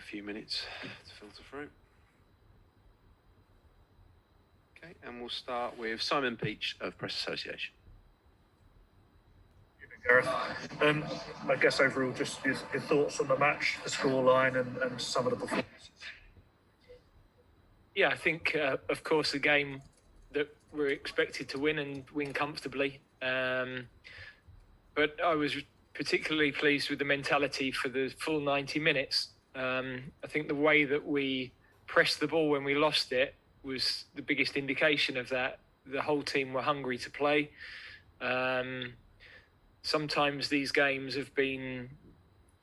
few minutes to filter through. Okay, and we'll start with Simon Peach of Press Association. Gareth, I guess overall, just your thoughts on the match, the scoreline, and some of the performances. Yeah, I think, of course, a game that we're expected to win and win comfortably. But I was particularly pleased with the mentality for the full 90 minutes. I think the way that we pressed the ball when we lost it was the biggest indication of that. The whole team were hungry to play. Sometimes these games have been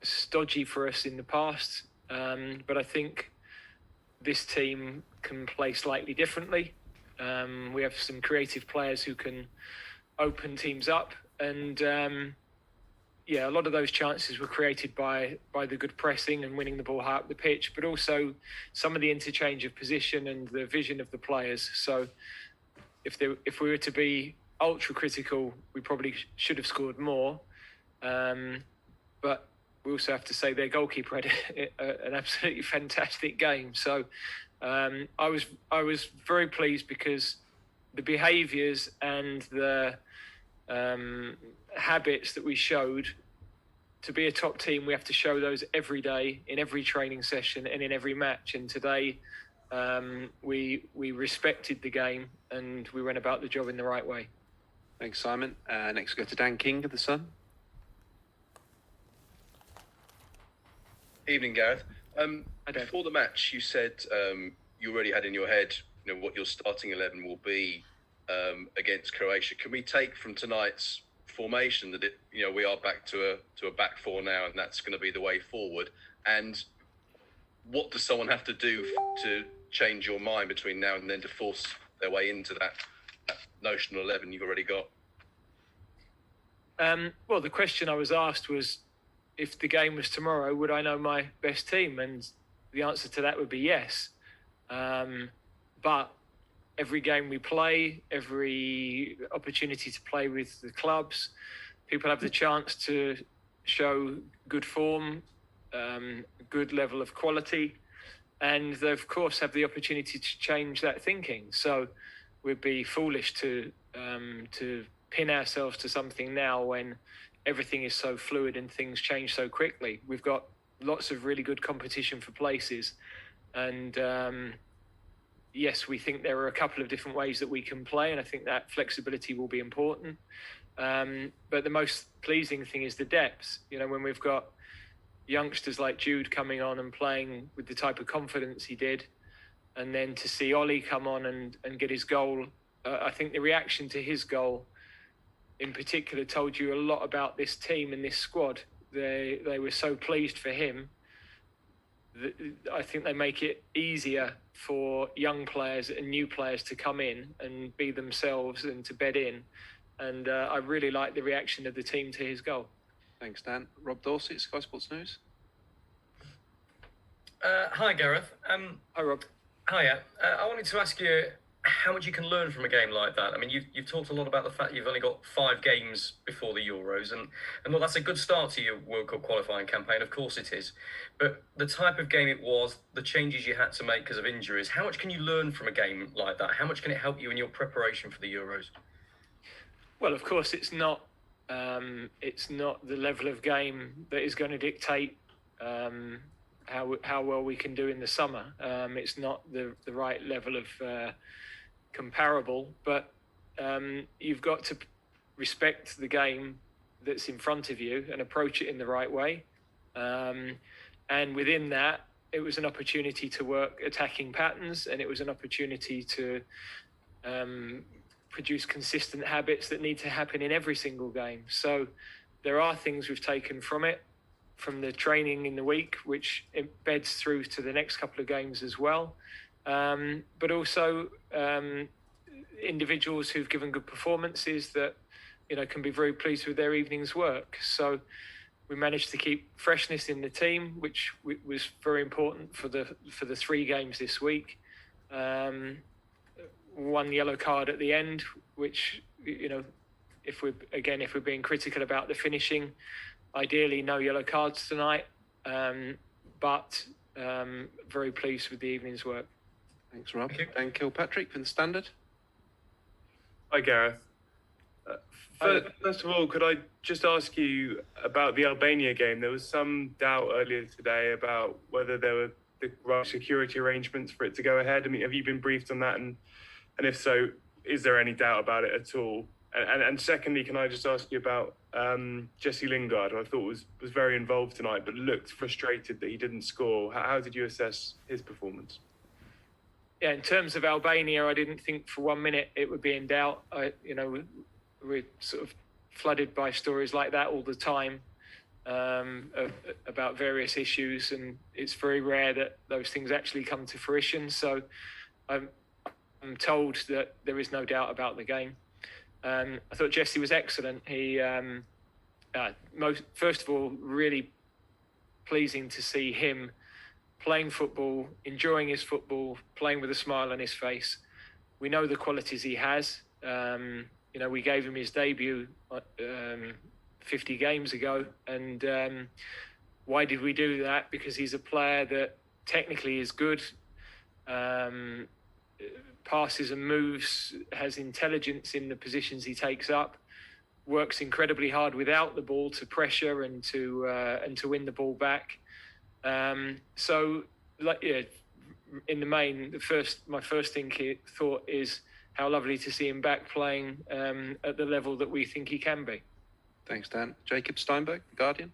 stodgy for us in the past, but I think this team can play slightly differently. We have some creative players who can open teams up, and a lot of those chances were created by the good pressing and winning the ball high up the pitch, but also some of the interchange of position and the vision of the players. So if we were to be ultra critical, we probably should have scored more, but we also have to say their goalkeeper had an absolutely fantastic game. So I was very pleased because the behaviours and the habits that we showed. To be a top team, we have to show those every day, in every training session and in every match. And today we respected the game and we went about the job in the right way. Thanks, Simon. Next, we go to Dan King of The Sun. Evening, Gareth. Before the match, you said you already had in your head, what your starting 11 will be against Croatia. Can we take from tonight's formation that we are back to a back four now, and that's going to be the way forward? And what does someone have to do to change your mind between now and then to force their way into that notional 11 you've already got? Well, the question I was asked was, if the game was tomorrow, would I know my best team? And the answer to that would be yes. But every game we play, every opportunity to play with the clubs, people have the chance to show good form, good level of quality, and they, of course, have the opportunity to change that thinking. So we'd be foolish to pin ourselves to something now when everything is so fluid and things change so quickly. We've got lots of really good competition for places, and yes, we think there are a couple of different ways that we can play, and I think that flexibility will be important. But the most pleasing thing is the depth. When we've got youngsters like Jude coming on and playing with the type of confidence he did, and then to see Ollie come on and get his goal, I think the reaction to his goal in particular told you a lot about this team and this squad. They were so pleased for him. I think they make it easier for young players and new players to come in and be themselves and to bed in. And I really like the reaction of the team to his goal. Thanks, Dan. Rob Dorset, Sky Sports News. Hi, Gareth. Hi, Rob. Hiya. I wanted to ask you how much you can learn from a game like that. I mean, you've talked a lot about the fact you've only got 5 games before the Euros, and look, that's a good start to your World Cup qualifying campaign, of course it is. But the type of game it was, the changes you had to make because of injuries, how much can you learn from a game like that? How much can it help you in your preparation for the Euros? Well, of course, it's not the level of game that is going to dictate how well we can do in the summer. It's not the right level of comparable, but you've got to respect the game that's in front of you and approach it in the right way. And within that, it was an opportunity to work attacking patterns, and it was an opportunity to produce consistent habits that need to happen in every single game. So there are things we've taken from it, from the training in the week, which embeds through to the next couple of games as well. But also individuals who've given good performances that can be very pleased with their evening's work. So we managed to keep freshness in the team, which was very important for the 3 games this week. 1 yellow card at the end, which if we're being critical about the finishing, ideally no yellow cards tonight. But very pleased with the evening's work. Thanks, Rob. Dan Kilpatrick from the Standard. Hi, Gareth. First of all, could I just ask you about the Albania game? There was some doubt earlier today about whether there were the right security arrangements for it to go ahead. I mean, have you been briefed on that? And if so, is there any doubt about it at all? And secondly, can I just ask you about Jesse Lingard, who I thought was very involved tonight, but looked frustrated that he didn't score. How did you assess his performance? Yeah, in terms of Albania, I didn't think for 1 minute it would be in doubt. We're sort of flooded by stories like that all the time about various issues, and it's very rare that those things actually come to fruition. So I'm told that there is no doubt about the game. I thought Jesse was excellent. He, first of all, really pleasing to see him playing football, enjoying his football, playing with a smile on his face. We know the qualities he has. We gave him his debut 50 games ago. And why did we do that? Because he's a player that technically is good, passes and moves, has intelligence in the positions he takes up, works incredibly hard without the ball to pressure and to win the ball back. In the main, my first thought is how lovely to see him back playing at the level that we think he can be. Thanks, Dan. Jacob Steinberg, The Guardian.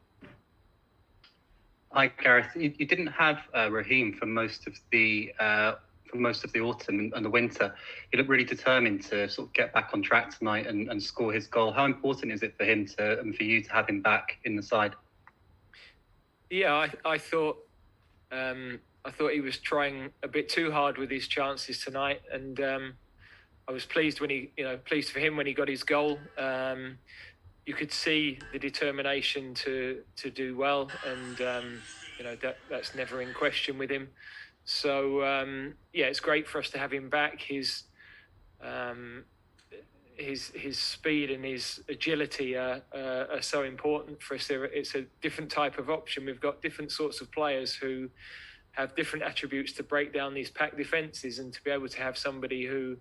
Hi, Gareth. You didn't have Raheem for most of the autumn and the winter. He looked really determined to sort of get back on track tonight and score his goal. How important is it for him and for you to have him back in the side? Yeah, I thought he was trying a bit too hard with his chances tonight, and I was pleased pleased for him when he got his goal. You could see the determination to do well, and that's never in question with him. So it's great for us to have him back. His speed and his agility are so important for us. It's a different type of option. We've got different sorts of players who have different attributes to break down these packed defences, and to be able to have somebody who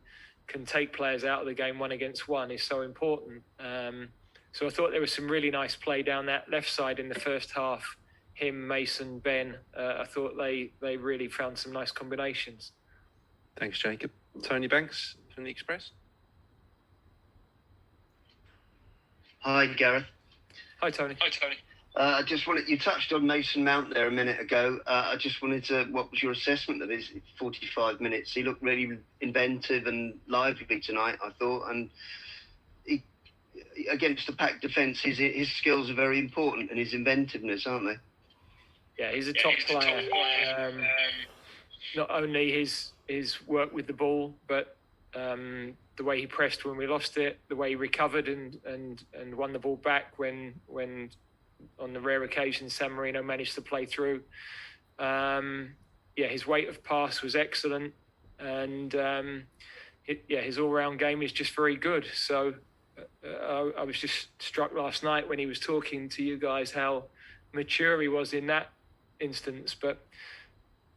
can take players out of the game 1-against-1 is so important. So I thought there was some really nice play down that left side in the first half. Him, Mason, Ben, I thought they really found some nice combinations. Thanks, Jacob. Tony Banks from The Express. Hi, Gareth. Hi, Tony. I just wanted, you touched on Mason Mount there a minute ago. I just wanted to, what was your assessment of his 45 minutes? He looked really inventive and lively tonight, I thought. And against the packed defence, his skills are very important, and his inventiveness, aren't they? Yeah, he's a top player. Not only his work with the ball, but the way he pressed when we lost it, the way he recovered and won the ball back when on the rare occasion San Marino managed to play through. His weight of pass was excellent, and his all-round game is just very good. So I was just struck last night when he was talking to you guys how mature he was in that instance. But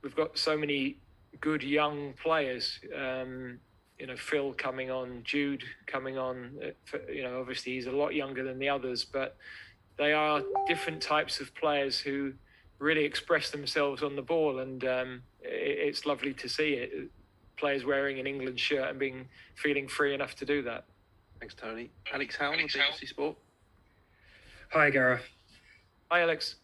we've got so many good young players. Phil coming on, Jude coming on. Obviously he's a lot younger than the others, but they are different types of players who really express themselves on the ball, and it's lovely to see it. Players wearing an England shirt and feeling free enough to do that. Thanks, Tony. Alex Howell, BBC Sport. Hi, Gareth. Hi, Alex.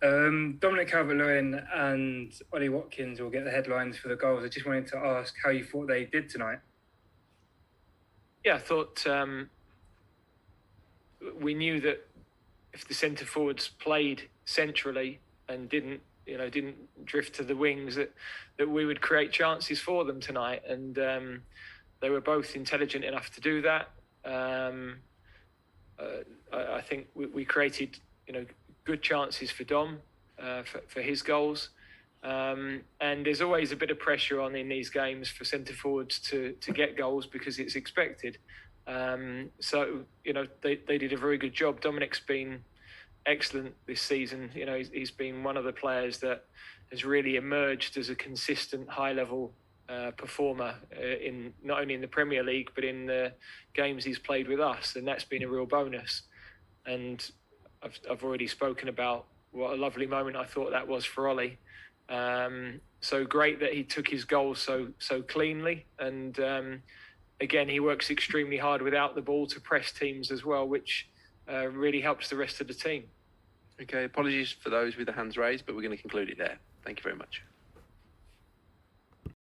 Dominic Calvert-Lewin and Ollie Watkins will get the headlines for the goals. I just wanted to ask how you thought they did tonight. Yeah, I thought we knew that if the centre forwards played centrally and didn't drift to the wings, that we would create chances for them tonight. And they were both intelligent enough to do that. I think we created, good chances for Dom for his goals. And there's always a bit of pressure on in these games for centre forwards to get goals because it's expected. They did a very good job. Dominic's been excellent this season. You know, he's been one of the players that has really emerged as a consistent high-level performer in not only in the Premier League but in the games he's played with us, and that's been a real bonus. And I've already spoken about what a lovely moment I thought that was for Ollie. So great that he took his goal so cleanly, and again, he works extremely hard without the ball to press teams as well, which really helps the rest of the team. Okay, apologies for those with the hands raised, but we're going to conclude it there. Thank you very much.